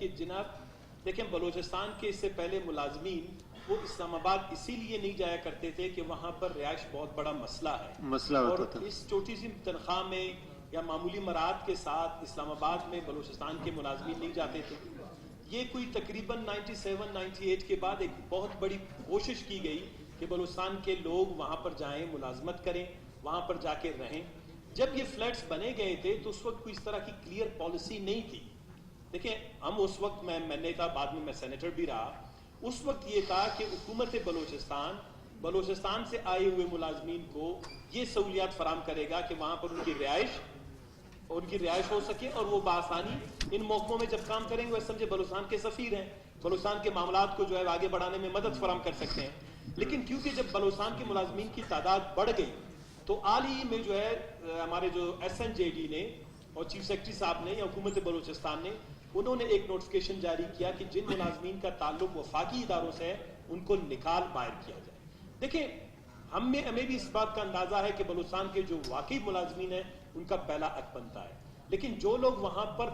کہ جناب دیکھیں بلوچستان کے اس سے پہلے ملازمین وہ اسلام آباد اسی لیے نہیں جایا کرتے تھے کہ وہاں پر رہائش بہت بڑا مسئلہ ہوتا اور تھا. اس چھوٹی سی تنخواہ میں یا معمولی مراحت کے ساتھ اسلام آباد میں بلوچستان کے ملازمین نہیں جاتے تھے. یہ کوئی تقریباً 97-98 کے بعد ایک بہت بڑی کوشش کی گئی کہ بلوچستان کے لوگ وہاں پر جائیں, ملازمت کریں, وہاں پر جا کے رہیں. جب یہ فلیٹس بنے گئے تھے تو اس وقت کوئی اس طرح کی کلیئر پالیسی نہیں تھی. دیکھیں ہم اس وقت میں نے تھا, بعد میں میں سینیٹر بھی رہا, اس وقت یہ تھا کہ حکومت بلوچستان سے آئے ہوئے ملازمین کو یہ سہولیات فراہم کرے گا کہ وہاں پر ان کی رہائش ہو سکے اور وہ بآسانی ان محکموں میں جب کام کریں گے وہ سمجھے بلوچستان کے سفیر ہیں, بلوچستان کے معاملات کو جو ہے آگے بڑھانے میں مدد فراہم کر سکتے ہیں. لیکن کیونکہ جب بلوچستان کے ملازمین کی تعداد بڑھ گئی تو حال ہی میں جو ہے ہمارے جو SNJD نے اور چیف سیکرٹری صاحب نے یا حکومت بلوچستان نے انہوں نے ایک نوٹیفکیشن جاری کیا کہ جن ملازمین کا تعلق وفاقی اداروں سے ہے ان کو نکال باہر کیا جائے. دیکھیں ہمیں بھی اس بات کا اندازہ ہے کہ بلوچستان کے جو واقعی ملازمین ہیں ان کا پہلا حق بنتا ہے, لیکن جو لوگ وہاں پر